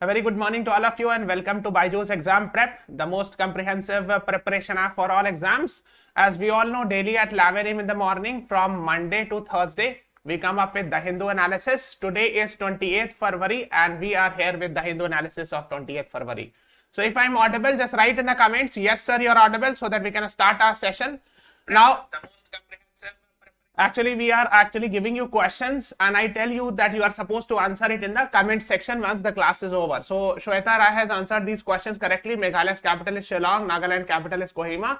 A very good morning to all of you and welcome to BYJU'S Exam Prep, the most comprehensive preparation app for all exams. As we all know, daily at 11 a.m. in the morning from Monday to Thursday, we come up with the Hindu analysis. Today is 28th February and we are here with the Hindu analysis of 28th February. So if I'm audible, just write in the comments, yes sir, you're audible, so that we can start our session. Now, actually, we are giving you questions and I tell you that you are supposed to answer it in the comment section once the class is over. So Shweta Rai has answered these questions correctly. Meghalaya's capital is Shillong, Nagaland capital is Kohima.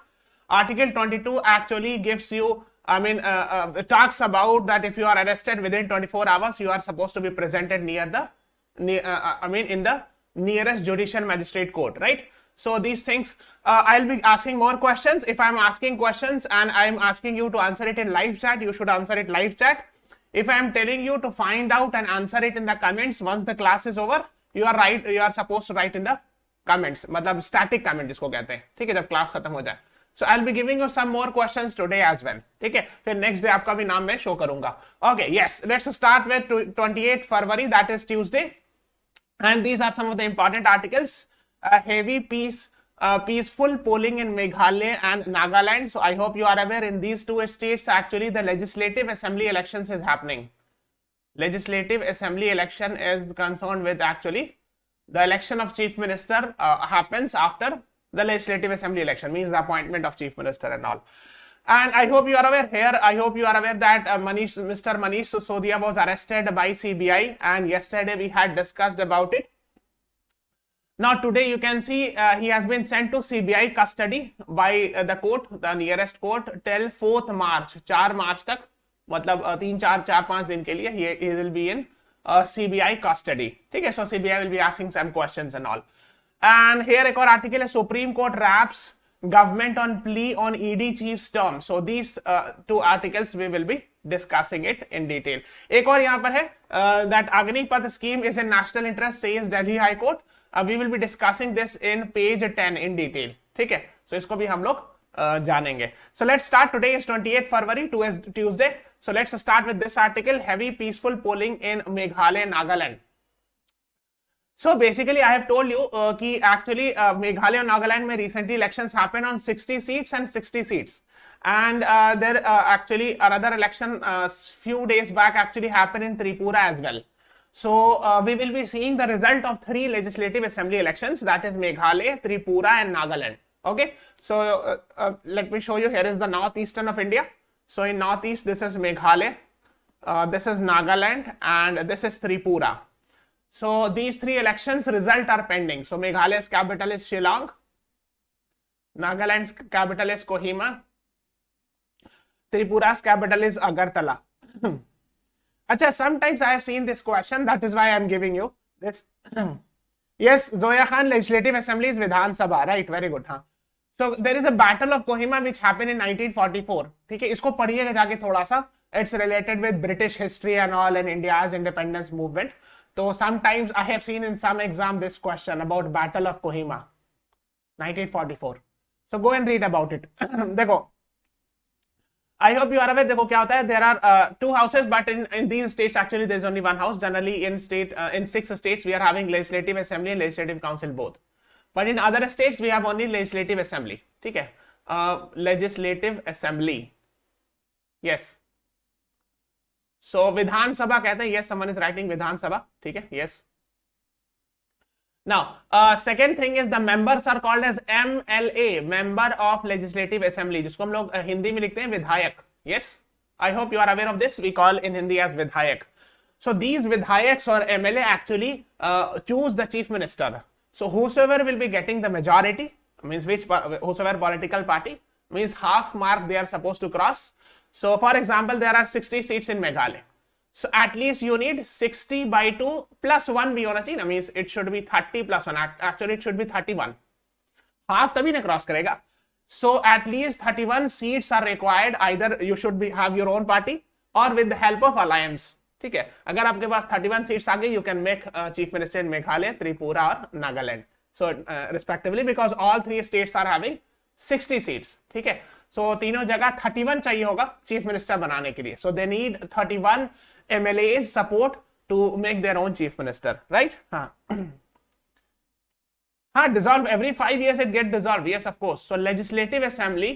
Article 22 actually gives you, talks about that if you are arrested within 24 hours, you are supposed to be presented near the, in the nearest judicial magistrate court, right? So these things, I'll be asking more questions. If I'm asking questions and I'm asking you to answer it in live chat, you should answer it live chat. If I'm telling you to find out and answer it in the comments once the class is over, you are supposed to write in the comments. मतलब static comment जिसको कहते हैं, ठीक है, जब class खत्म हो जाए. So I'll be giving you some more questions today as well. ठीक है, फिर next day आपका भी नाम मैं show करूँगा. Okay, yes, let's start with 28th February, that is Tuesday. And these are some of the important articles. A heavy peaceful polling in Meghalaya and Nagaland. So I hope you are aware, in these two states actually the legislative assembly elections is happening. Legislative assembly election is concerned with actually the election of chief minister happens after the legislative assembly election, means the appointment of chief minister and all. And I hope you are aware here, that Mr. Manish Sisodia was arrested by CBI and yesterday we had discussed about it. Now today you can see he has been sent to CBI custody by the court, the nearest court, till 4th March, 4 March तक, मतलब 3-4-5 दिन के लिए he will be in CBI custody. ठीक है, so CBI will be asking some questions and all. And here एक और article है, Supreme Court wraps government on plea on ED chief's term. So these two articles we will be discussing it in detail. एक और यहाँ पर है that Agnipath scheme is in national interest, says Delhi High Court. We will be discussing this in page 10 in detail. ठीक है, so इसको भी हम लोग जानेंगे. So let's start. Today is 28th February, Tuesday. So let's start with this article, heavy peaceful polling in Meghalaya and Nagaland. So basically I have told you कि actually Meghalaya and Nagaland में recently elections happen on 60 seats and 60 seats. And there actually another election few days back actually happened in Tripura as well. So we will be seeing the result of 3 legislative assembly elections, that is Meghalaya, Tripura and Nagaland. Okay, so let me show you. Here is the northeastern of India. So in northeast, this is Meghalaya, this is Nagaland and this is Tripura. So these 3 elections result are pending. So Meghalaya's capital is Shillong, Nagaland's capital is Kohima, Tripura's capital is Agartala. Achha, sometimes I have seen this question, that is why I am giving you this. Yes, Zoya Khan, Legislative Assembly is Vidhan Sabha, right? Very good. Huh? So there is a Battle of Kohima which happened in 1944. ठीक है, इसको पढ़िएगा जाके थोड़ा सा. It's related with British history and all and India's independence movement. So sometimes I have seen in some exam this question about Battle of Kohima, 1944. So go and read about it. देखो. I hope you are aware. देखो क्या होता है, there are 2 houses, but in these states actually there is only 1 house. Generally in 6 states we are having legislative assembly and legislative council both. But in other states we have only legislative assembly. ठीक है, legislative assembly. Yes. So Vidhan Sabha कहते हैं. Yes, someone is writing Vidhan Sabha. ठीक है. Yes. Now, second thing is the members are called as MLA, member of legislative assembly, जिसको हम लोग हिंदी में लिखते हैं विधायक. Yes, I hope you are aware of this. We call in Hindi as vidhayak. So these vidhayaks or MLA actually choose the chief minister. So whosoever will be getting the majority, means whosoever political party, means half mark they are supposed to cross. So for example, there are 60 seats in Meghalaya. So at least you need 60 by 2 plus 1 भी होना चाहिए. Means it should be 30 plus 1. Actually it should be 31. Half तभी ना cross करेगा. So at least 31 seats are required. Either you should have your own party or with the help of alliance. ठीक है, अगर आपके पास 31 seats आ गई, you can make chief minister in Meghalaya, Tripura और Nagaland. So respectively, because all 3 states are having 60 seats. ठीक है, so तीनों जगह 31 चाहिए होगा chief minister बनाने के लिए. So they need 31 MLAs support to make their own chief minister, right? हाँ, dissolve every 5 years it get dissolved, yes of course. So legislative assembly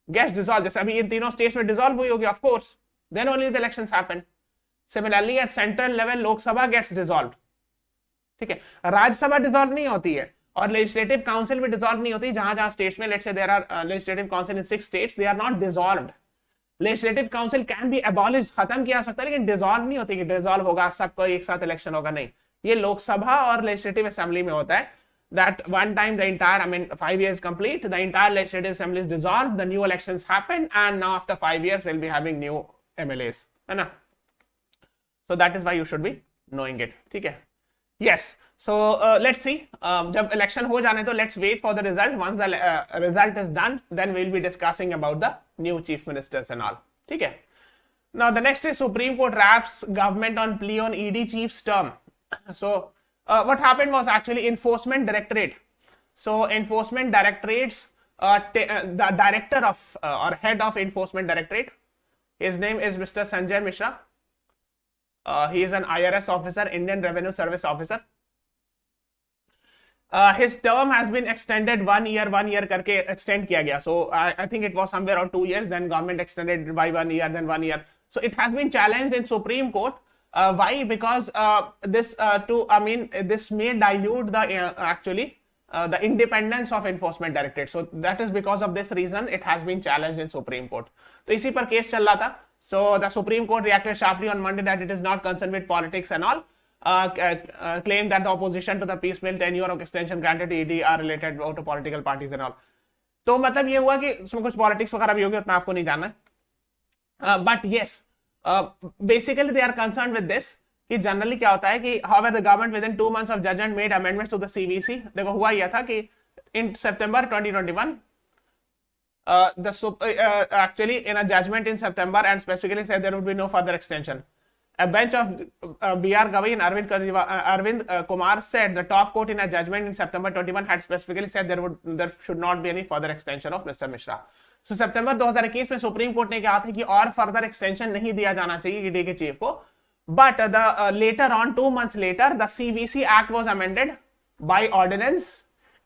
gets dissolved. जैसे अभी इन तीनों स्टेट्स में डिसॉल्व हुई होगी, of course, then only the elections happen. Similarly at central level Lok Sabha gets dissolve. ठीक है, Rajya Sabha dissolve नहीं होती है और लेजिस्लेटिव काउंसिल भी डिसॉल्व नहीं होती. जहां जहां स्टेट्स में, let's say there are legislative council in 6 states, they are not dissolved. Legislative council can be abolish, खत्म किया सकता है, लेकिन डिसॉल्व नहीं होती कि डिसॉल्व होगा सबको एक साथ इलेक्शन होगा, नहीं. ये लोकसभा और लेजिस्लेटिव असेंबली में होता है. That one time the entire, 5 years complete, the entire legislative assembly is dissolved, the new elections happen, and now after 5 years we'll be having new MLAs, है ना? So that is why you should be knowing it. ठीक है? Yes. So let's see. जब election हो जाने तो let's wait for the result. Once the result is done, then we'll be discussing about the new chief ministers and all. ठीक है? Now the next is Supreme Court wraps government on plea on ED chief's term. So what happened was actually enforcement directorate. So enforcement directorates, the director of or head of enforcement directorate, his name is Mr. Sanjay Mishra. He is an IRS officer, Indian Revenue Service officer. His term has been extended 1 year करके extend किया गया. So I think it was somewhere around 2 years. Then government extended it by 1 year, then 1 year. So it has been challenged in Supreme Court. Why? Because this may dilute the the independence of enforcement directorate. So that is because of this reason it has been challenged in Supreme Court. तो इसी पर case चल रहा था. So the Supreme Court reacted sharply on Monday that it is not concerned with politics and all. Claimed that the opposition to the piecemeal tenure of extension granted to ED are related to political parties and all. तो मतलब ये हुआ कि उसमें कुछ politics वगैरह भी होगी, उतना आपको नहीं जानना. But yes. Basically they are concerned with this कि जनरली क्या होता है कि however the government within 2 months of judgment made amendments to the CVC. देखो हुआ यह था कि in September 2021 actually in a judgment in September and specifically said there would be no further extension. A bench of B.R. Gavi and Arvind Kumar said the top court in a judgment in September 21 had specifically said there should not be any further extension of Mr. Mishra. So सितंबर 2021 में supreme court ने कहा था कि और further extension नहीं दिया जाना चाहिए ईडी के चीफ को. But the later on 2 months later the CVC Act was amended by ordinance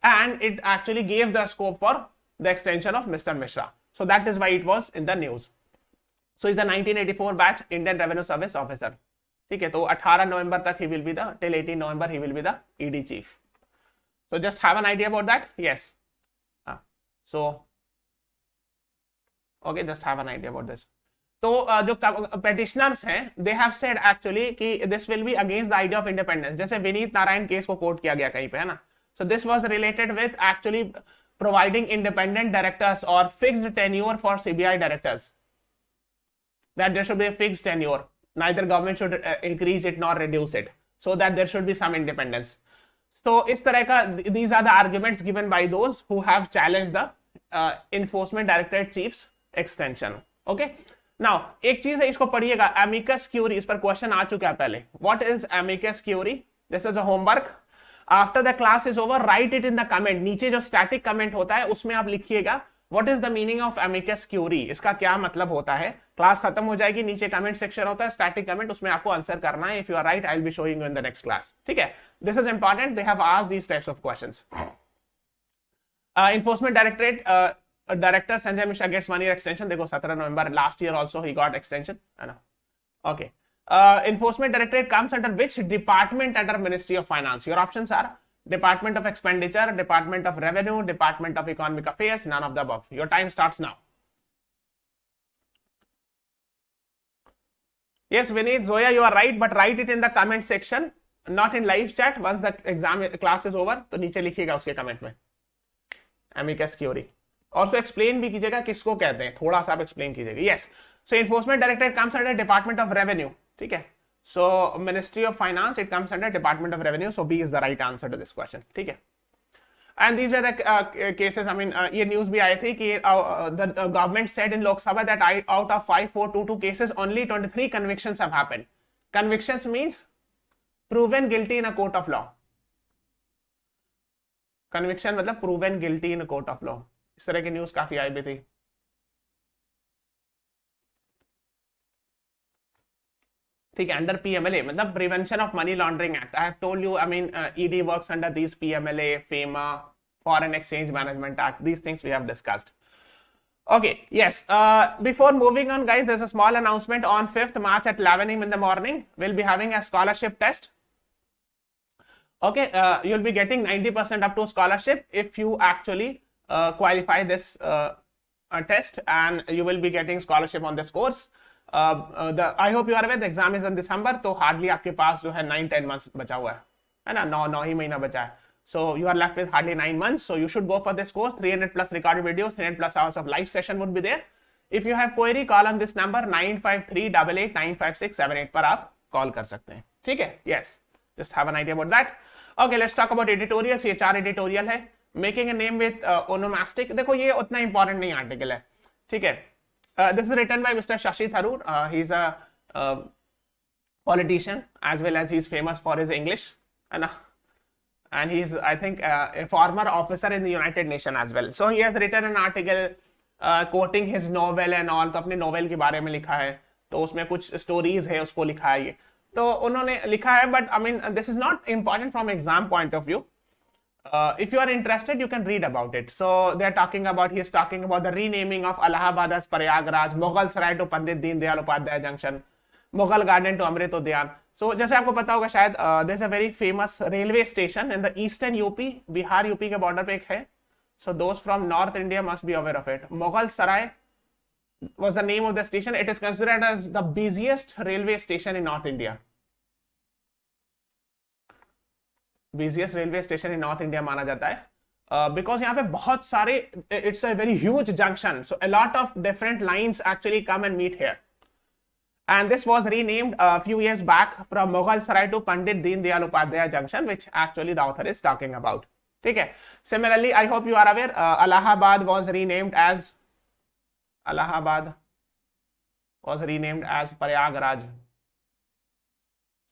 and it actually gave the scope for the extension of Mr. Mishra. So that is why it was in the news. So he's a 1984 batch Indian Revenue Service officer. ठीक है, तो 18 नवंबर तक he will be the till 18 November he will be the ED chief. So just have an idea about that. Yes. So okay, just have an idea about this. तो जो petitioners हैं they have said actually कि this will be against the idea of independence. जैसे Vineet Narayan case को coat किया गया कहीं पे, है ना. So this was related with actually providing independent directors or fixed tenure for CBI directors. That there should be a fixed tenure. Neither government should increase it nor reduce it, so that there should be some independence. So इस तरह का these are the arguments given by those who have challenged the enforcement directorate chief's extension. Okay. Now एक चीज है, इसको पढ़िएगा, amicus curiae. इस पर क्वेश्चन आ चुका है पहले. What is amicus curiae? This is a homework. After the class is over, write it in the comment. नीचे जो static comment होता है उसमें आप लिखिएगा what is the meaning of amicus curiae. इसका क्या मतलब होता है. क्लास खत्म हो जाएगी, नीचे कमेंट सेक्शन होता है स्टैटिक कमेंट, उसमें आपको आंसर करना है. If you are right I will be showing you in the next class. ठीक है, this is important. They have asked these types of questions. enforcement directorate director Sanjay Mishra gets 1 year extension. देखो 17 नवंबर last year also he got extension, है ना. Okay. Enforcement directorate comes under which department under Ministry of Finance? Your options are Department of Expenditure, Department of Revenue, Department of Economic Affairs, none of the above. Your time starts now. Yes, Vineet, Zoya, you are right, but write it in the comment section, not in live chat. Once the exam class is over, तो नीचे लिखिएगा उसके comment में amicus curiae. और उसको explain भी कीजिएगा किसको कहते हैं, थोड़ा सा आप एक्सप्लेन कीजिएगा. Yes, so enforcement directorate comes under department of revenue. ठीक है, so ministry of finance it comes under department of revenue. So B is the right answer to this question. ठीक है, and these were the cases. I mean ये news भी आई थी कि the government said in Lok Sabha that out of 5422 cases only 23 convictions have happened. Convictions means proven guilty in a court of law. Conviction मतलब proven guilty in a court of law. इस तरह की news काफी आई भी थी. ठीक है, अंडर पीएमएलए मतलब prevention of money laundering act. I have told you, I mean ED works under this PMLA, FEMA, foreign exchange management act. These things we have discussed. Okay, yes. Before moving on, guys, there's a small announcement. On 5th March at 11 a.m. in the morning, we'll be having a scholarship test. Okay, you'll be getting 90% up to scholarship if you actually qualify this test, and you will be getting scholarship on this course. I hope you are aware the exam is in December, तो hardly आपके पास जो है 9-10 months बचा हुआ है ना, 9 ही महीना बचा है. So you are left with hardly 9 months. So you should go for this course. 300 plus recorded videos, 300 plus hours of live session would be there. If you have query, call on this number 9538895678 पर आप call कर सकते हैं. ठीक है? Yes. Just have an idea about that. Okay, let's talk about editorials. ये 4 editorial है. Making a name with onomastic. देखो ये उतना important नहीं article है. ठीक है? This is written by Mr. Shashi Tharoor. He's a politician as well as he's famous for his English. And he's, I think, a former officer in the United Nations as well. So he has written an article quoting his novel and all. तो अपने novel के बारे में लिखा है. तो उसमें कुछ stories है, उसको लिखा है ये. तो उन्होंने लिखा है, but I mean, this is not important from exam point of view. If you are interested, you can read about it. So they're talking about, he's talking about the renaming of Allahabad as Prayagraj, Mughal Sarai to Pandit Deen Dayal Upadhyay Junction, Mughal Garden to Amrit Udyan. So जैसे आपको पता होगा शायद, there's a very famous railway station in the eastern UP, Bihar UP के border पे एक है. So those from North India must be aware of it. Mughal Sarai was the name of the station. It is considered as the busiest railway station in North India. Busiest railway station in North India माना जाता है. Because यहाँ पे बहुत सारे, it's a very huge junction. So a lot of different lines actually come and meet here. And this was renamed a few years back from Mughal Sarai to Pandit Deen Dayal Upadhyay Junction, which actually the author is talking about. ठीक है? Similarly, I hope you are aware, Allahabad was renamed as Prayagraj.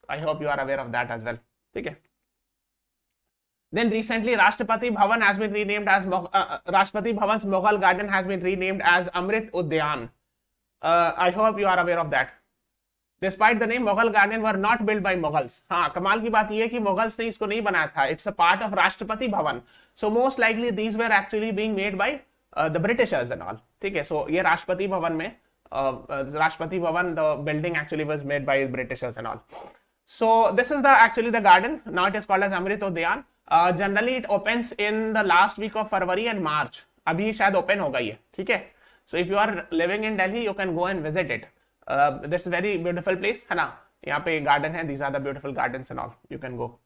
I hope you are aware of that as well. ठीक है? Then recently, Rashtrapati Bhavan has been renamed as Rashtrapati Bhavan's Mughal Garden has been renamed as Amrit Udyan. I hope you are aware of that. Despite the name, Mughal Garden were not built by Mughals. हाँ, कमाल की बात ये है कि Mughals ने इसको नहीं बनाया था. It's a part of Rashtrapati Bhavan. So most likely these were actually being made by the Britishers and all. ठीक है? So ये राष्ट्रपति भवन में, Rashtrapati Bhavan, the building actually was made by Britishers and all. So this is actually the garden. Now it is called as Amrit Udyan. Generally it opens in the last week of February and March. अभी शायद open होगा ये. ठीक है? So if you are living in Delhi, you can go and visit it. This is a very beautiful place, है ना? यहाँ पे garden है. These are the beautiful gardens and all. You can go.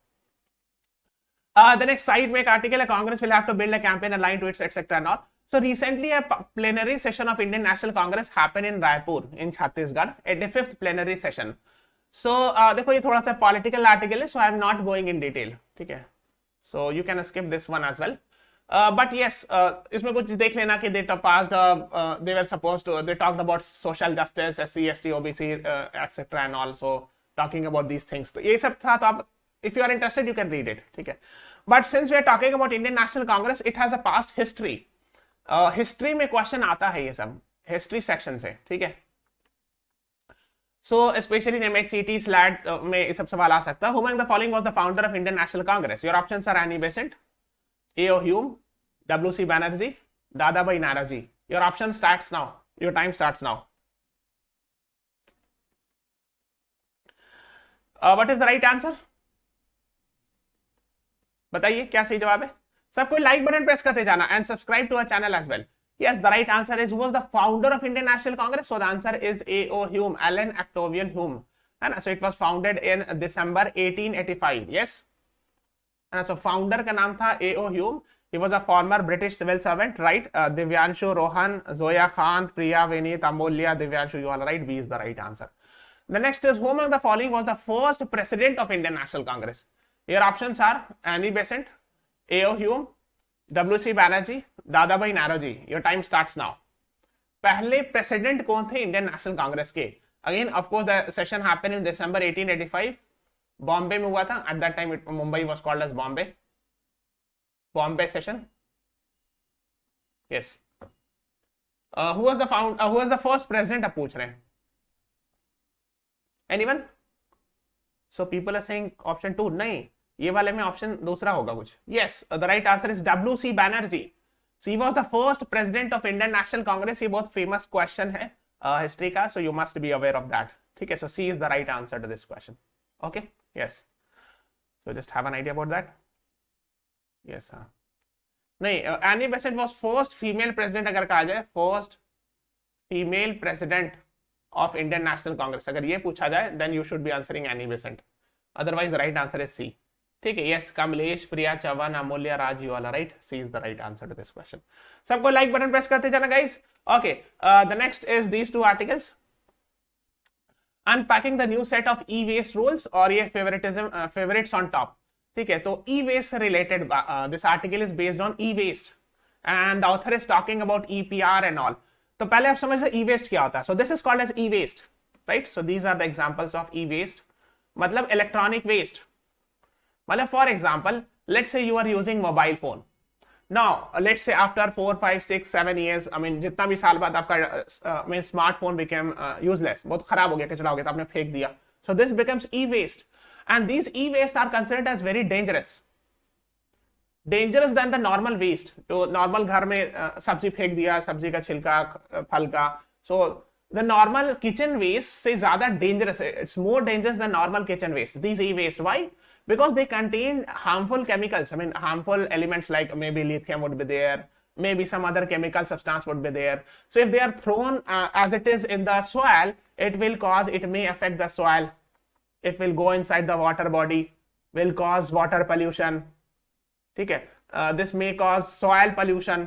The next side में एक article है, Congress will have to build a campaign aligned to its etc. and all. So recently a plenary session of Indian National Congress happened in Raipur in Chhattisgarh, 85th plenary session. So देखो ये थोड़ा सा political article है, so I am not going in detail. ठीक है? So you can skip this one as well. But yes, इसमें कुछ देख लेना कि they passed, they were supposed to, they talked about social justice, SC, ST, OBC, etc. and also talking about these things. तो ये सब था, तो आप, if you are interested, you can read it. ठीक है? But since we are talking about Indian National Congress, it has a past history. History में question आता है ये सब, history section से. ठीक है? So especially in MHCT, SLAT में ये सब सवाल आ सकता है. Who among the following was the founder of Indian National Congress? Your options are Annie Besant, A.O. Hume, W.C. Banerjee, Dadabhai Naoroji. Your option starts now. Your time starts now. What is the right answer? बताइए क्या सही जवाब है? सब कोई like button press करते जाना and subscribe to our channel as well. Yes, the right answer is, who was the founder of Indian National Congress? So the answer is A.O. Hume, Allen Octavian Hume. And so it was founded in December 1885. Yes. And so founder का नाम था A.O. Hume. He was a former British civil servant, right? Divyanshu, Rohan, Zoya Khan, Priya, Vinit, Amolya, Divyanshu, you all right? B is the right answer. The next is, who among the following was the first president of Indian National Congress? Your options are Annie Besant, A.O. Hume, W.C. Banerjee, Dadabhai Naoroji. Your time starts now. पहले president कौन थे Indian National Congress के? Again, of course, the session happened in December 1885. Bombay में हुआ था. At that time, Mumbai was called as Bombay. Bombay session. Yes. Who was the first president? आप पूछ रहे हैं. Anyone? So people are saying option 2. नहीं, ये वाले में option दूसरा होगा कुछ. Yes, the right answer is W.C. Banerjee. So he was the first president of Indian National Congress. ये बहुत famous question है history का, so you must be aware of that. ठीक है, so C is the right answer to this question. Okay, yes. So just have an idea about that. Yes, हाँ. नहीं, Annie Besant was first female president अगर कहा जाए, first female president of Indian National Congress. अगर ये पूछा जाए, then you should be answering Annie Besant. Otherwise, the right answer is C. ठीक है, yes, कमलेश, प्रिया चवन, अमूल्य, राजीवाला, right? C is the right answer to this question. सबको like button press करते जाना, guys. Okay, the next is these two articles. Unpacking the new set of e-waste rules और ये favorites on top. ठीक है, तो e-waste related, this article is based on e-waste and the author is talking about EPR and all. तो पहले आप समझ लो e-waste क्या होता है. So this is called as e-waste, right? So these are the examples of e-waste. मतलब electronic waste. मतलब for example, let's say you are using mobile phone. Now let's say after 4, 5, 6, 7 years, I mean जितना भी साल बाद आपका smartphone became useless, बहुत खराब हो गया, कचरा हो गया, तो आपने फेंक दिया. So this becomes e-waste, and these e-waste are considered as very dangerous. Dangerous than the normal waste. तो normal घर में सब्जी फेंक दिया, सब्जी का छिलका, फल का. So the normal kitchen waste से ज़्यादा dangerous. It's more dangerous than normal kitchen waste. These e-waste. Why? Because they contain harmful chemicals. I mean harmful elements like maybe lithium would be there, maybe some other chemical substance would be there. So if they are thrown as it is in the soil, it may affect the soil. It will go inside the water body, will cause water pollution. ठीक है, this may cause soil pollution.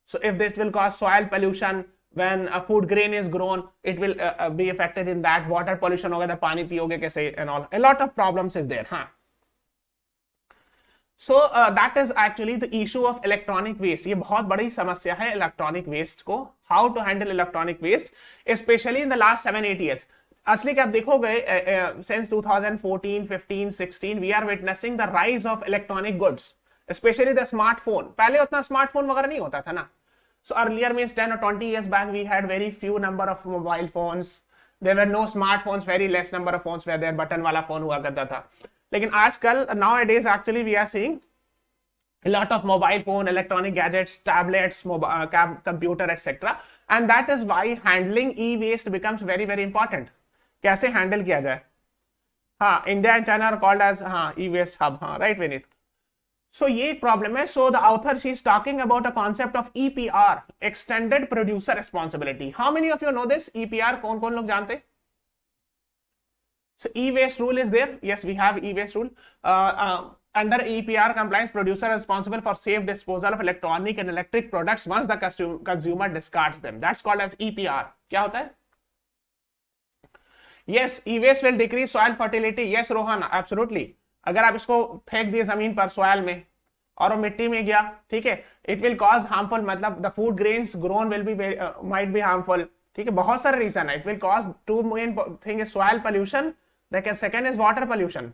So if this will cause soil pollution, when a food grain is grown, it will be affected in that. Water pollution होगा, तो पानी पियोगे कैसे and all. A lot of problems is there, हाँ. So that is actually the issue of electronic waste. ये बहुत बड़ी समस्या है electronic waste को. How to handle electronic waste, especially in the last 7-8 years. असली क्या आप देखोगे, since 2014, 15, 16, we are witnessing the rise of electronic goods. Especially the smartphone. पहले उतना smartphone वगैरह नहीं होता था ना. So earlier means 10 or 20 years back, we had very few number of mobile phones. There were no smartphones, very less number of phones were there. Button वाला phone हुआ करता था. लेकिन आजकल nowadays actually we are seeing a lot of mobile phone, electronic gadgets, tablets, computer, etc. And that is why handling e-waste becomes very, very important. कैसे handle किया जाए? हाँ, India and China are called as e-waste hub. हाँ, right, Vinith? So ये एक problem है. So the author, she is talking about a concept of EPR, extended producer responsibility. How many of you know this? EPR कौन कौन लोग जानते? So e-waste rule is there. Yes, we have e-waste rule. Under EPR compliance, producer is responsible for safe disposal of electronic and electric products once the consumer discards them. That's called as EPR. क्या होता है? Yes, e-waste will decrease soil fertility. Yes, Rohan, absolutely. अगर आप इसको फेंक दिए जमीन पर soil में और वो मिट्टी में गया, ठीक है, it will cause harmful, मतलब the food grains grown will be might be harmful. ठीक है, बहुत सारे reason है. It will cause two main thing is soil pollution. The second is water pollution.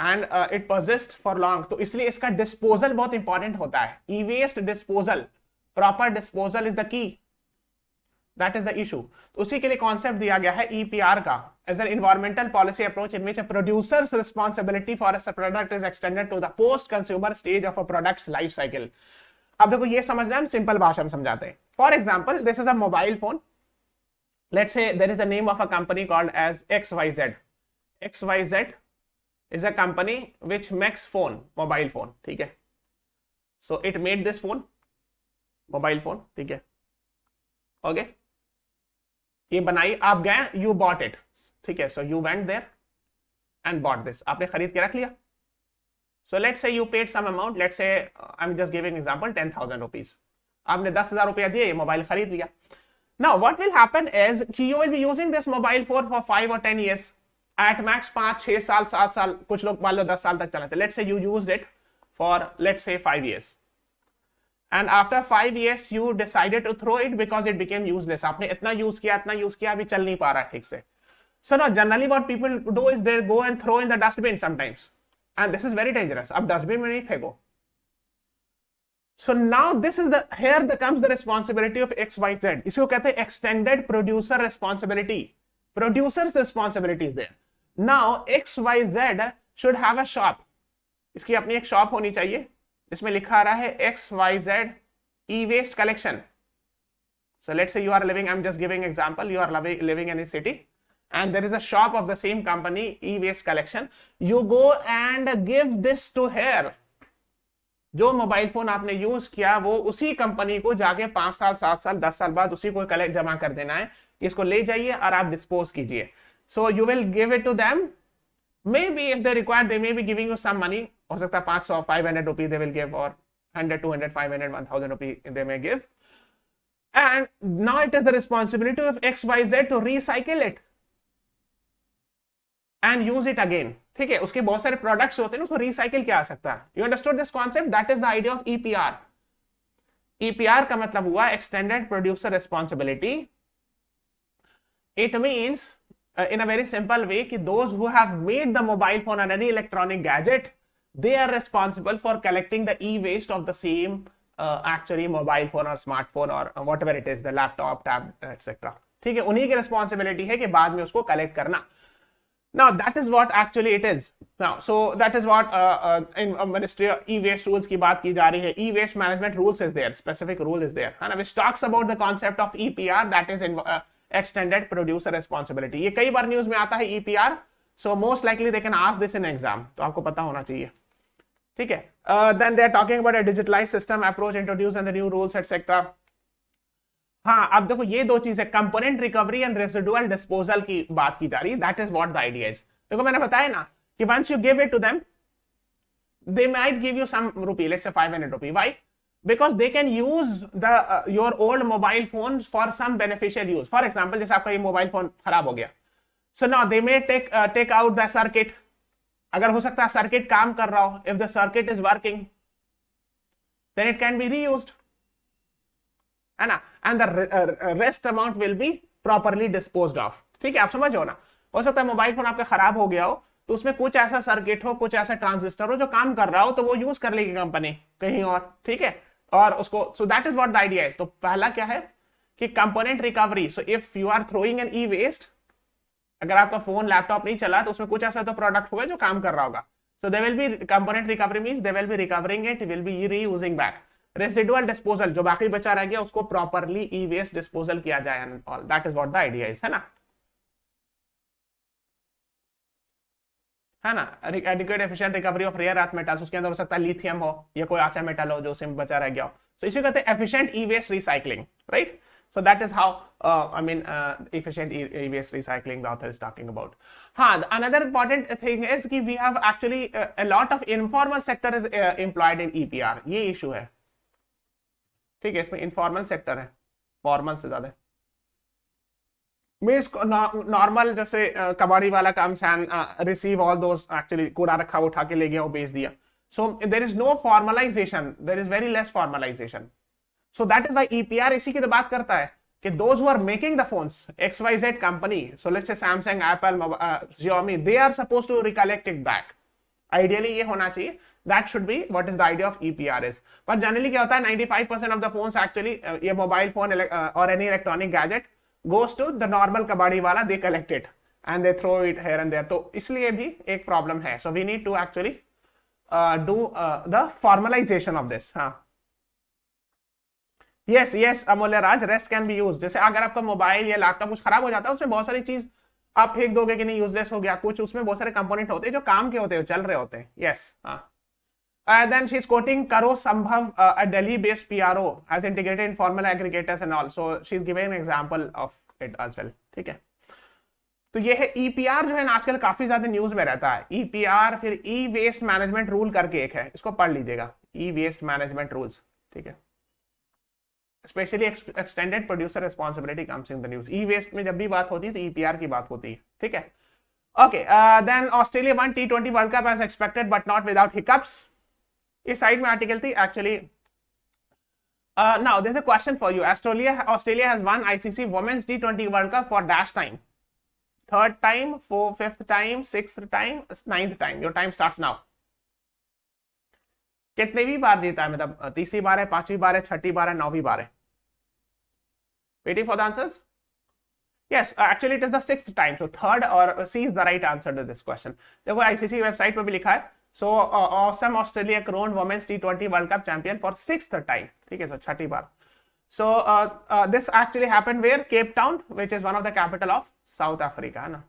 And it persists for long. तो इसलिए इसका disposal बहुत important होता है. E-waste disposal, proper disposal is the key. That is the issue. तो उसी के लिए concept दिया गया है EPR का as an environmental policy approach in which a producer's responsibility for a product is extended to the post-consumer stage of a product's life cycle. अब देखो ये समझना है, हम simple भाषा में समझाते हैं. For example, this is a mobile phone. Let's say there is a name of a company called as XYZ. XYZ is a company which makes phone, mobile phone. ठीक है. So it made this phone, mobile phone. ठीक है. Okay. ये बनाई, आप गए, you bought it. ठीक है. So you went there and bought this. आपने खरीद के रख लिया. So let's say you paid some amount. Let's say I'm just giving example 10,000 rupees. आपने 10,000 रुपया दिए, ये मोबाइल खरीद लिया. Now what will happen is you will be using this mobile phone for 5 or 10 years. At max 5, 6 साल, 7 साल, कुछ लोग मान लो 10 साल तक चलाते. Let's say you used it for let's say 5 years. And after 5 years you decided to throw it because it became useless. आपने इतना यूज किया, अभी चल नहीं पा रहा ठीक से. So now generally what people do is they go and throw in the dustbin sometimes. And this is very dangerous. अब dustbin में नहीं फेंको. So now this is here comes the responsibility of XYZ. इसको कहते हैं extended producer responsibility. Producer's responsibility is there. Now XYZ should have a shop. इसकी अपनी एक शॉप होनी चाहिए जिसमें लिखा आ रहा है XYZ e-waste collection. So let's say you are living, I'm just giving example, you are living in a city and there is a shop of the same company, e-waste collection. You go and give this to her. जो mobile phone आपने use किया वो उसी company को जाके 5 साल 7 साल 10 साल बाद उसी को कलेक्ट जमा कर देना है, इसको ले जाइए और आप डिस्पोज कीजिए. So you will give it to them. Maybe if they require they may be giving you some money. हो सकता है 500 500 रुपीज दे विल गिव और 100 200 500 1000 rupees they may give. And now it is the responsibility of XYZ to recycle it and use it again. ठीक है, उसके बहुत सारे products होते हैं, उसको रिसाइकिल किया जा सकता है. You understood this concept? That is the idea of EPR. EPR का मतलब हुआ extended producer responsibility. It means in a very simple way कि those who have made the mobile phone and any electronic gadget, they are responsible for collecting the e-waste of the same actually mobile phone or smartphone or whatever it is, the laptop, tab, etc. ठीक है, उन्हीं की responsibility है कि बाद में उसको collect करना. Now that is what actually it is. Now so that is what in Ministry of e-waste rules की बात की जा रही है. E-waste management rules is there, specific rule is there, है ना, which talks about the concept of EPR, that is in extended producer responsibility. ये कई बार न्यूज में आता है EPR, so most likely they can ask this in exam, तो आपको पता होना चाहिए. ठीक है. Then they are talking about a digitalized system approach introduced and the new rules etc. हाँ, अब देखो ये दो चीजें, component recovery and residual disposal की बात की जा रही है. That is what the idea is. देखो मैंने बताया ना कि once you give it to them they might give you some rupee, let's say 500 rupee. Why? Because they can use the your old mobile phone for some beneficial use. For example जैसे आपका ये mobile phone खराब हो गया, so now they may take out the circuit. अगर हो सकता है सर्किट काम कर रहा हो, if the circuit is working then it can be reused, है ना, and the rest amount will be properly disposed of. ठीक है, आप समझो ना. हो सकता है मोबाइल फोन आपका खराब हो गया हो तो उसमें कुछ ऐसा सर्किट हो, कुछ ऐसा ट्रांजिस्टर हो जो काम कर रहा हो, तो वो यूज कर लेगी कंपनी कहीं और. ठीक है, और उसको, so that is what the idea is. तो पहला क्या है कि component recovery. So if you are throwing an e waste, अगर आपका फोन लैपटॉप नहीं चला तो उसमें कुछ ऐसा तो प्रोडक्ट होगा जो काम कर रहा होगा. So they will be component recovery means they will be recovering it, will be reusing back. Residual disposal, जो बाकी बचा रह गया उसको प्रॉपरली ई वेस्ट डिस्पोजल किया जाए. That is what the idea is, है ना, है ना. Adequate efficient recovery of rare earth metals, उसके अंदर हो सकता है लिथियम हो या कोई ऐसा मेटल हो जो उसमें बचा रह गया हो. तो इसे कहते हैं efficient e waste recycling, right. So that is how efficient e-waste recycling the author is talking about. Another important thing is कि we have actually a lot of informal sector is employed in EPR. ये issue है. ठीक है, इसमें informal sector है, formal से ज्यादा. Means normal जैसे कबाड़ी वाला काम, रिसीव ऑल दोस, एक्चुअली कूड़ा रखा उठा के ले गया वो बेच दिया. So there is no formalisation, there is very less formalisation. So that is why EPR इसी की तो बात करता है कि those who are making the phones, XYZ company, so let's say Samsung, Apple, Xiaomi, they are supposed to recollect it back. Ideally ये होना चाहिए. That should be what is the idea of EPR is. But generally क्या होता है, 95% of the phones actually, ये mobile phone or any electronic gadget goes to the normal कबाड़ी वाला, they collect it and they throw it here and there. तो इसलिए भी एक problem है. So we need to actually do the formalization of this. हाँ. Yes yes अमूल्य राज, rest can be use. जैसे अगर आपका मोबाइल या लैपटॉप कुछ खराब हो जाता है, उसमें बहुत सारी चीज आप फेंक दोगे कि नहीं, यूजलेस हो गया कुछ, उसमें बहुत सारे कंपोनेंट होते हैं जो काम के होते हैं, चल रहे होते हैं. Yes. Then she is quoting Karo Sambhav, a Delhi based PRO has integrated informal aggregators and all. So she is giving an example of it as well. ठीक है, तो ये है ईपीआर जो है ना, आजकल काफी ज्यादा न्यूज में रहता है. ईपीआर, फिर ई वेस्ट मैनेजमेंट रूल करके एक है, इसको पढ़ लीजिएगा, ई वेस्ट मैनेजमेंट रूल्स. ठीक है, specially extended producer responsibility comes in the news. E waste में जब भी बात होती है तो ईपीआर की बात होती है. ठीक है, okay. Then Australia won T20 world cup as expected but not without hiccups. इस साइड में आर्टिकल थी actually. Now there is a question for you. Australia has won ICC women's T20 world cup for dash time, third time, fifth time, sixth time, ninth time. Your time starts now. कितनी बार जीता है, मतलब तीसरी बार है, पांचवी बार है, छठी बार है, नौवीं बार है? Waiting for the answers. Yes, actually it is the 6th time. So third or C is the right answer to this question. देखो ICC वेबसाइट पे भी लिखा है. So awesome Australia crowned women's T20 World Cup champion for 6th time. ठीक है, so Chhathi bar. So this actually happened where? Cape Town, which is one of the capital of South Africa, है ना?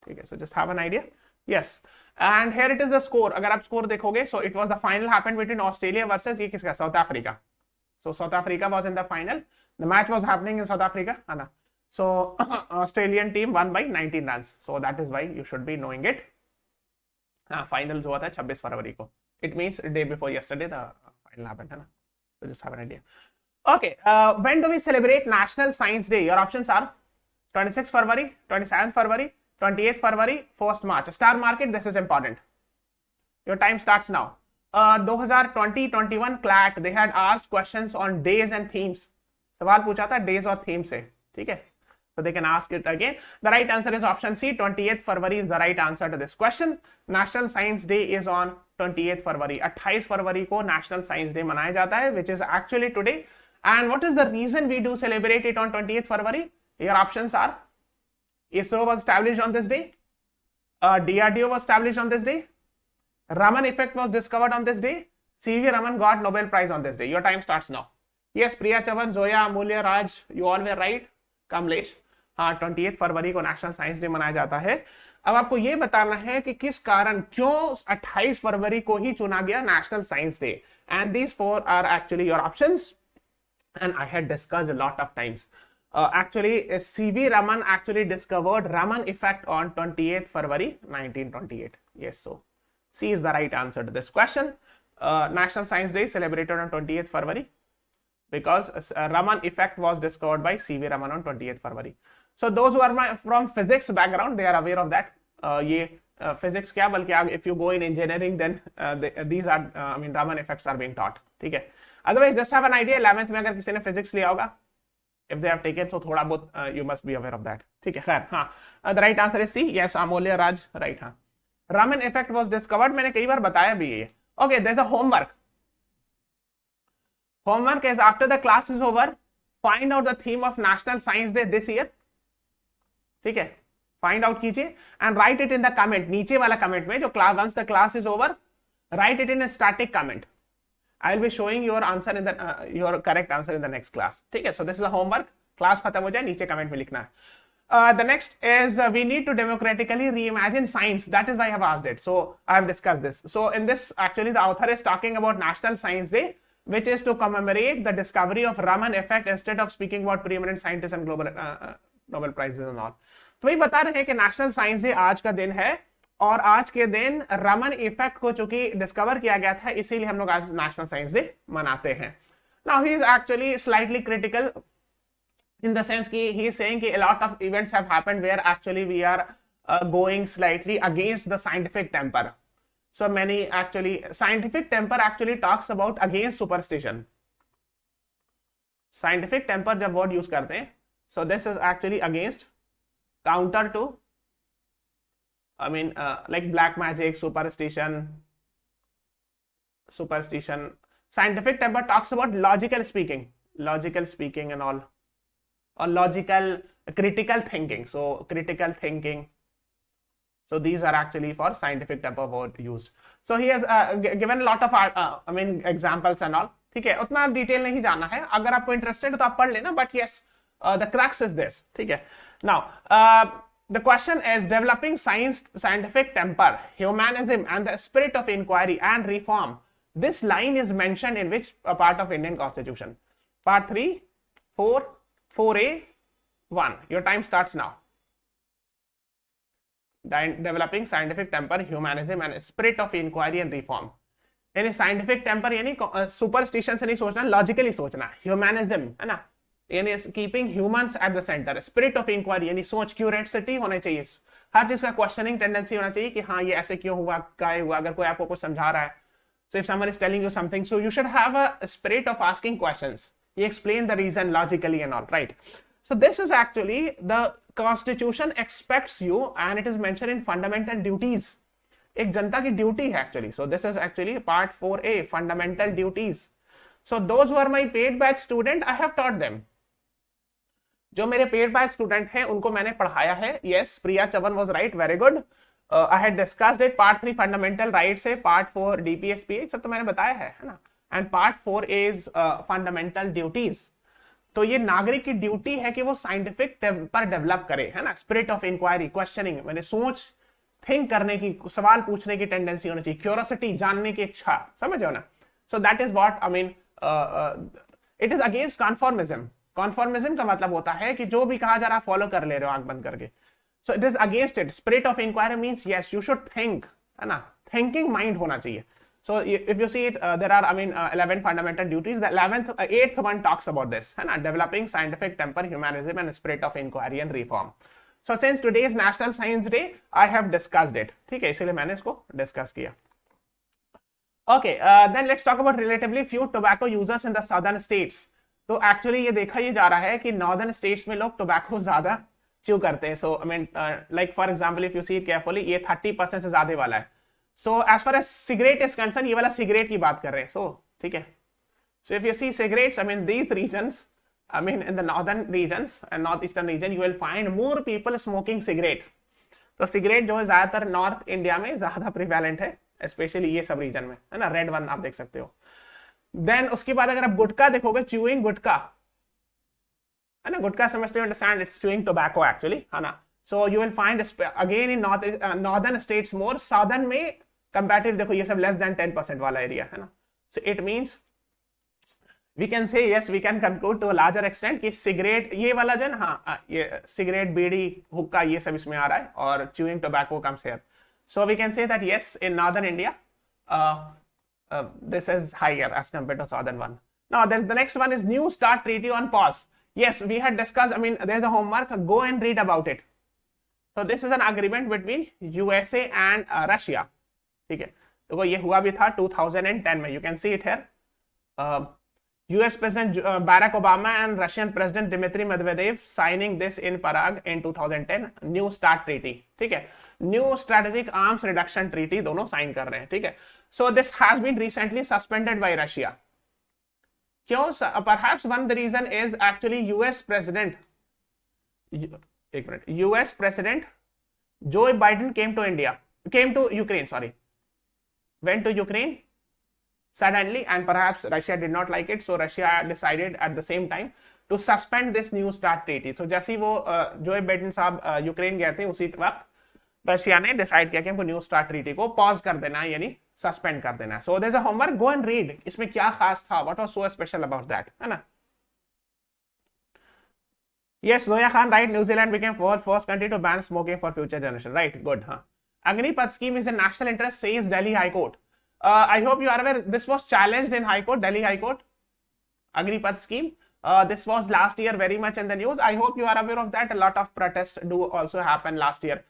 ठीक है, so just have an idea. Yes, and here it is the score. अगर आप score देखोगे, so it was the final happened between Australia versus ये किसका? South Africa. So South Africa was in the final. The match was happening in South Africa, है ना? So Australian team won by 19 runs. So that is why you should be knowing it. हाँ, final जो हुआ था 26 फरवरी को. It means day before yesterday the final happened, है ना? So just have an idea. Okay, when do we celebrate National Science Day? Your options are 26 February, 27 February, 28th February, 1st March. Star market, this is important. Your time starts now. 2020-21 CLAT, they had asked questions on days and themes. सवाल पूछा था days और theme से, ठीक है? So they can ask it again. The right answer is option C. 28th February is the right answer to this question. National Science Day is on 28th February. 28 फरवरी को National Science Day मनाया जाता है, which is actually today. And what is the reason we do celebrate it on 28th February? Your options are: ISRO was established on this day, DRDO was established on this day, Raman effect was discovered on this day, CV Raman got Nobel Prize on this day. Your time starts now. Yes, Priya Chavan, Zoya, Amulya, Raj, you all were right. Kamlesh, 28 फरवरी को national science day मनाया जाता है. अब आपको ये बताना है कि किस कारण, क्यों 28 फरवरी को ही चुना गया national science day. And these four are actually your options, and I had discussed a lot of times. Actually, CV Raman actually discovered Raman effect on 28th February 1928. Yes, so C is the right answer to this question. National Science Day celebrated on 28th February because Raman effect was discovered by CV Raman on 28th February. So those who are from physics background, they are aware of that. ये physics क्या, बल्कि if you go in engineering, then these are Raman effects are being taught. ठीक है. Otherwise, just have an idea. 11th में अगर किसी ने physics लिया होगा, if they have taken, so थोड़ा बहुत you must be aware of that. ठीक है. खैर, हाँ. The right answer is C. Yes, Amolya Raj, right. हाँ. Raman effect was discovered. मैंने कई बार बताया भी ये. Okay, there's a homework. Homework is after the class is over, find out the theme of National Science Day this year. ठीक है. Find out कीजिए and write it in the comment. नीचे वाला comment में जो class, once the class is over, write it in a static comment. I will be showing your answer in the your correct answer in the next class. ठीक है. So this is a homework. Class खत्म हो जाए, नीचे comment में लिखना है. The next is we need to democratically reimagine science. That is why I have asked it. So I have discussed this. So in this, actually, the author is talking about National Science Day, which is to commemorate the discovery of Raman effect instead of speaking about preeminent scientists and global Nobel prizes and all. तो वही बता रहे हैं कि national science day आज का दिन है और आज के दिन रमन इफेक्ट को चूंकि डिस्कवर किया गया था, इसीलिए हम लोग आज नेशनल साइंस डे मनाते हैं. Now he is actually slightly critical in the sense कि he is saying कि a lot of events have happened where actually we are going slightly against the scientific temper. So many actually scientific temper actually talks about against superstition. Scientific temper जब word use करते हैं, so this is actually against, counter to, like black magic, superstition. Scientific temper talks about logical speaking and all. Or logical, critical thinking. So critical thinking. So these are actually for scientific temper word use. So he has given a lot of examples and all. ठीक है, उतना detail नहीं जाना है. अगर आपको interested हो तो आप पढ़ लेना. But yes, the crux is this. ठीक है. Now the question is developing scientific temper, humanism, and the spirit of inquiry and reform. This line is mentioned in which part of Indian Constitution? Part 3, 4, 4A, 1. Your time starts now. Developing scientific temper, humanism, and spirit of inquiry and reform. यानी scientific temper यानी superstition से नहीं सोचना, logically सोचना. Humanism है ना, यानी keeping humans at the centre. Spirit of inquiry यानी सोच, क्यूरियोसिटी होना चाहिए, हर चीज का क्वेश्चनिंग टेंडेंसी होना चाहिए कि हाँ ये ऐसे क्यों हुआ, क्या हुआ. अगर कोई आपको कुछ समझा रहा है, so if someone is telling you something, so you should have a spirit of asking questions. You explain the reason logically and all, right? So this is actually the Constitution expects you, and it is mentioned in fundamental duties. एक जनता की duty है actually. So this is actually part 4A, fundamental duties. So those who are my paid batch student, I have taught them. जो मेरे paid back student हैं उनको मैंने पढ़ाया है. Yes, Priya Chavan was right, very good. I had discussed it. Part 3 fundamental rights है, part 4 DPSP सब तो मैंने बताया है ना. And part 4 is fundamental duties. तो ये नागरिक की ड्यूटी है कि वो साइंटिफिक पर डेवलप करे, है ना. स्पिरिट ऑफ इंक्वायरी, क्वेश्चनिंग, मैंने सोच थिंक करने की, सवाल पूछने की टेंडेंसी होनी चाहिए, क्यूरियोसिटी, जानने की इच्छा, समझो ना. So that is what I mean. It is against conformism. Conformism का मतलब होता है कि जो भी कहा जा रहा है फॉलो कर ले रहे हो आंख बंद करके. So it is against it. Spirit of inquiry means yes you should think, है ना. थिंकिंग माइंड होना चाहिए. So if you see it, there are 11 fundamental duties. The 8th one talks about this, है ना, developing scientific temper, humanism, and spirit of inquiry and reform. So since today is National Science Day, I have discussed it. ठीक है, इसीलिए मैंने इसको discuss किया. Okay, then let's talk about relatively few tobacco users in the southern states. तो actually ये देखा ये जा रहा है कि northern states में लोग tobacco ज्यादा chew करते हैं. So I mean, like for example, if you see it carefully, ये 30% से ज्यादा वाला है. So as far as cigarette is concerned, ये वाला cigarette की बात कर रहे हैं. So ठीक है. So if you see cigarettes, I mean these regions, I mean in the northern regions and northeastern region, you will find more people smoking cigarette. तो cigarette जो है ज्यादातर नॉर्थ इंडिया में ज्यादा प्रिवेलेंट है, स्पेशली ये सब रीजन में, है ना. रेड वन आप देख सकते हो. देन उसके बाद अगर आप गुटखा देखोगे, च्यूइंग गुटखा, है ना. गुटखा समझते हो, understand, it's chewing tobacco actually, है ना. So you will find again in northern states more. southern में comparative देखो ये सब less than 10% वाला एरिया है ना. So it means we can say yes, we can conclude to a larger extent कि सिगरेट ये वाला जो है ना, हाँ ये सिगरेट, बीड़ी, हुक्का ये सब इसमें आ रहा है, और chewing tobacco comes here. So we can say that yes, in northern India this is higher as compared to southern one. Now there's the next one is New START Treaty on pause. Yes, we had discussed, I mean there's a homework, go and read about it. So this is an agreement between USA and Russia. ठीक है, तो ये हुआ भी था 2010 में. You can see it here. US President Barack Obama and Russian President Dmitry Medvedev signing this in Prague in 2010. New START Treaty. ठीक है, New Strategic Arms Reduction Treaty दोनों साइन कर रहे हैं. ठीक है. So this has been recently suspended by Russia. क्यों? Perhaps one the reason is actually US President. एक minute. US President Joe Biden came to Ukraine, went to Ukraine suddenly, and perhaps Russia did not like it, so Russia decided at the same time to suspend this New START Treaty. So जैसे वो Joe Biden साहब Ukraine गए थे, उसी वक्त Russia ने decide किया कि हमको न्यू स्टार्ट ट्रीटी को पॉज कर देना है, यानी सस्पेंड कर देना है. So there is a homework, go and read. इसमें क्या खास था, what was so special about that, है ना. Yes, Zoya Khan, right. New Zealand became first country to ban smoking for future generation. Right, good. Huh? Agnipath scheme is a national interest, says Delhi High Court. I hope you are aware. This was challenged in High Court, Delhi High Court. Agnipath scheme. This was last year very much in the news. I hope you are aware of that. A lot of protests do also happen last year.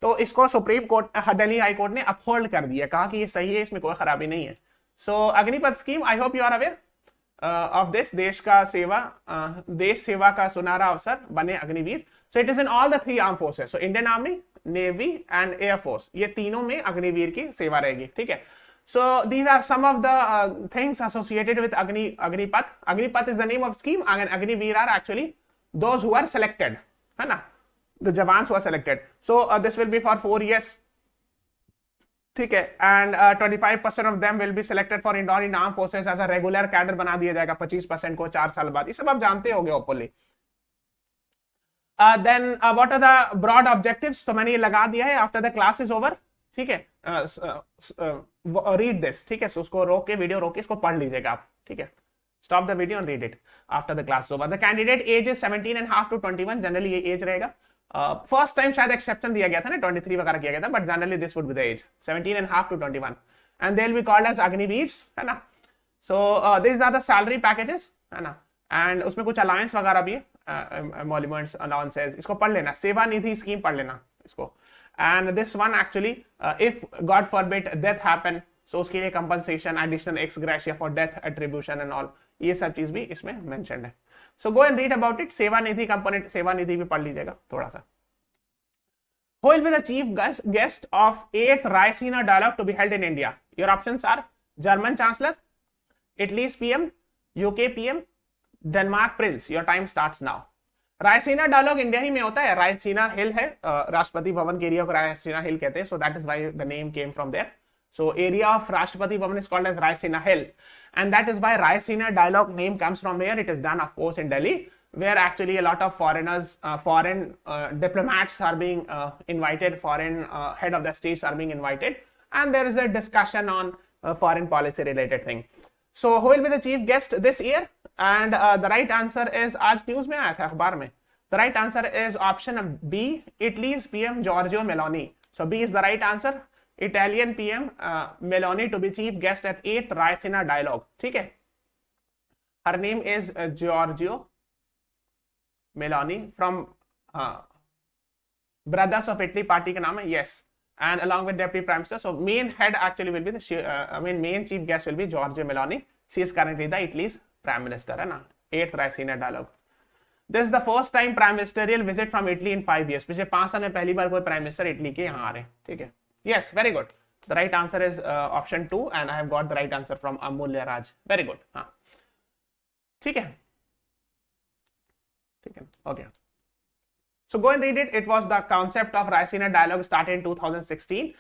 तो इसको supreme court, Delhi high court ने uphold कर दिया, कहा कि ये सही है, इसमें कोई खराबी नहीं है. So Agnipath scheme, I hope you are aware of this. देश सेवा का सुनहरा अवसर बने Agniveer. So it is in all the 3 arm forces. So Indian army, navy and air force, ये तीनों में अग्निवीर की सेवा रहेगी. ठीक है. So these are some of the things associated with Agnipath. Agnipath is the name of scheme, and Agniveer are actually those who are selected, है ना, the jawans who are selected. So this will be for 4 years. ठीक है. And 25% of them will be selected for Indian armed forces as a regular cadre बना दिया जाएगा 25% को 4 साल बाद. ये सब आप जानते होंगे openly. Then what are the broad objectives? तो मैंने ये लगा दिया है. After the class is over, ठीक है, रीड दिस. ठीक है, सो उसको रोक के, वीडियो रोक के इसको पढ़ लीजिएगा आप. ठीक है, stop the video and read it after the class over. The candidate age is 17.5 to 21. Generally ये एज रहेगा. फर्स्ट टाइम शायद एक्सेप्शन दिया गया था ना, 23 वगैरह किया गया था, but generally this would be the age 17.5 to 21, and they will be called as Agniveers, है ना. So this are the salary packages, है ना, एंड उसमें कुछ अलायंस वगैरह भी है, एमोल्यूमेंट्स, अलाउंसेस. इसको पढ़ लेना. सेवा निधि स्कीम पढ़ लेना इसको. And this one actually, if God forbid death happen, so उसके लिए compensation, additional ex gratia for death attribution and all, ये सब चीज भी इसमें mentioned है. So go and read about it. सेवा निधि component, सेवा निधि भी पढ़ लीजिएगा थोड़ा सा. Who will be the chief guest of 8th Raisina dialogue to be held in India? Your options are German Chancellor, Italy's PM, UK PM, Denmark Prince. Your time starts now. Raisina dialogue India ही में होता है, रायसीना हिल है, राष्ट्रपति भवन के area को Raisina hill कहते हैं, so that is why the name came from there. So area of Rashtrapati Bhavan is called as Raisina Hill, and that is why Raisina dialogue name comes from here. It is done, of course, in Delhi, where actually a lot of foreigners, foreign diplomats are being invited, foreign head of the states are being invited, and there is a discussion on foreign policy related thing. So who will be the chief guest this year? And the right answer is, आज news में आया था अखबार में. The right answer is option B, Italy's PM Giorgio Meloni. So B is the right answer. Italian PM Meloni to be chief guest at 8th Raisina dialogue. ठीक है. Her name is Giorgio Meloni from Brothers of Italy party का नाम है. Yes. And along with Deputy Prime Minister. So main head actually will be the main chief guest will be Giorgio Meloni. She is currently the Italy's Prime Minister है ना. 8th Raisina dialogue. This is the first time prime ministerial visit from Italy in 5 years. पिछले 5 साल में पहली बार कोई prime minister Italy के यहाँ आ रहे हैं. ठीक है. Yes, very good. The right answer is option 2, and I have got the right answer from Amulya Raj. Very good. हाँ. ठीक है. ठीक है. Okay. So go and read it. It was the concept of Raisina dialogue started in 2016,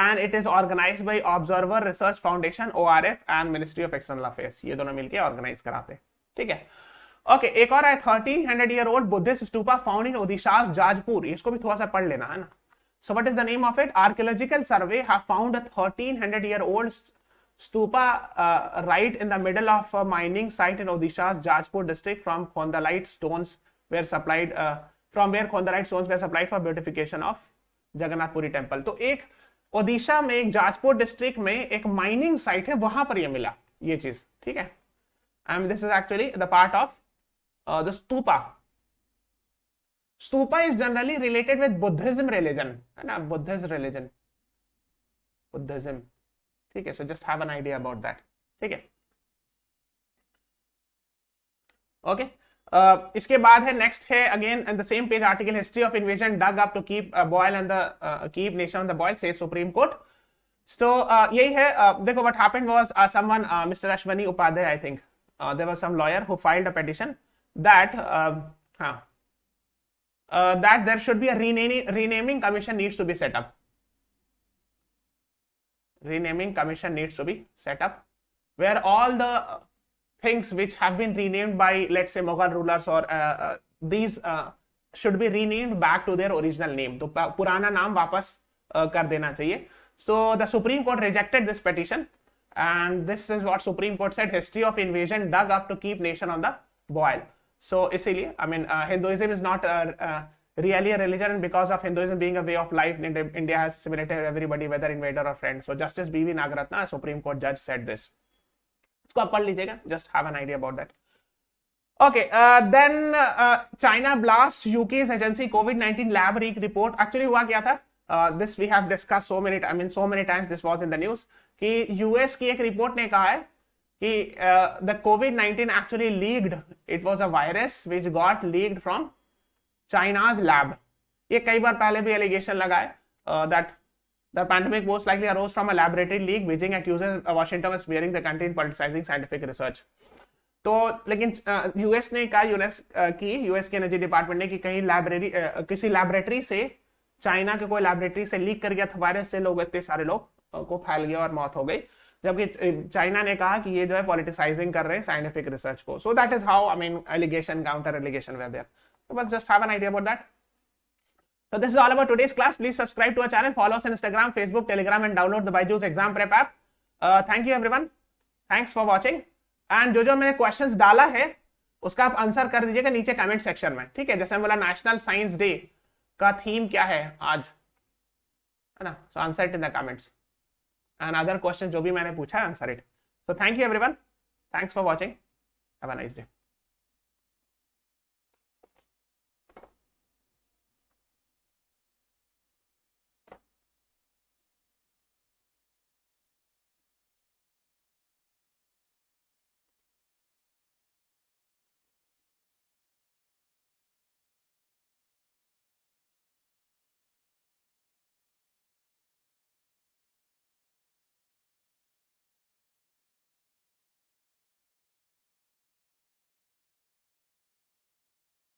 and it is organized by Observer Research Foundation (ORF) and Ministry of External Affairs. ये दोनों मिलके organize कराते हैं. ठीक है. Okay, एक और है 1300-year-old Buddhist stupa found in Odisha's Jajpur. इसको भी थोड़ा सा पढ़ लेना है ना. So what is the name of it? Archaeological survey have found a 1300-year-old stupa right in the middle of a mining site in Odisha's Jajpur district from Khondalite stones were supplied for beautification of Jagannath Puri temple. तो एक ओडिशा में एक Jajpur district में एक mining site है, वहां पर ये मिला ये चीज. ठीक है. And this is actually the part of the stupa. Stupa is generally related with Buddhism religion, है ना. Buddhist religion, Buddhism. ठीक है. So just have an idea about that. ठीक है. Okay. इसके बाद है नेक्स्ट है again in the same page article history of invasion dug up to keep boil and the keep nation on the boil से supreme court. तो यही है. देखो what happened was someone mister Ashwini Upadhyay I think there was some lawyer who filed a petition that that there should be a renaming commission needs to be set up. Renaming commission needs to be set up where all the things which have been renamed by, let's say, Mughal rulers or these should be renamed back to their original name. तो पुराना नाम वापस कर देना चाहिए. So the Supreme Court rejected this petition, and this is what Supreme Court said: history of invasion dug up to keep nation on the boil. So इसीलिए I mean Hinduism is not really a religion, and because of Hinduism being a way of life, India has assimilated everybody, whether invader or friend. So Justice B.V. Nagaratna, Supreme Court judge, said this. इसको आप पढ़ लीजिएगा. Just have an idea about that. Okay, then China blasts UK's agency COVID-19 lab leak report. Actually हुआ क्या था? This we have discussed so many times. This was in the news कि US की एक रिपोर्ट ने कहा है कि the COVID-19 actually leaked. It was a virus which got leaked from China's lab. ये कई बार पहले भी एलिगेशन लगा है that the pandemic most likely arose from a laboratory leak. Beijing accuses Washington of smearing the country in politicizing scientific research. तो लेकिन US ने कहा यूएस के एनर्जी डिपार्टमेंट ने कि कहीं किसी लैबोरेटरी से, चाइना के कोई लैबोरेटरी से लीक कर गया था वायरस से, लोग इतने सारे लोग को फैल गया और मौत हो गई. जबकि चाइना ने कहा कि ये जो है पॉलिटिसाइजिंग कर रहे हैं साइंटिफिक रिसर्च को. So that is how I mean allegation counter allegation where there. So bas just have an idea about that. So this is all about today's class. Please subscribe to our channel, follow us on Instagram, Facebook, Telegram, and download the BYJU'S exam prep app. Thank you everyone. Thanks for watching. And जो मैंने questions डाला है उसका आप answer कर दीजिएगा नीचे comment section में. ठीक है. जैसे हम बोला नेशनल साइंस डे का थीम क्या है आज, है ना. So answer it in the comments and other question जो भी मैंने पूछा answer it. So thank you everyone. Thanks for watching. Have a nice day.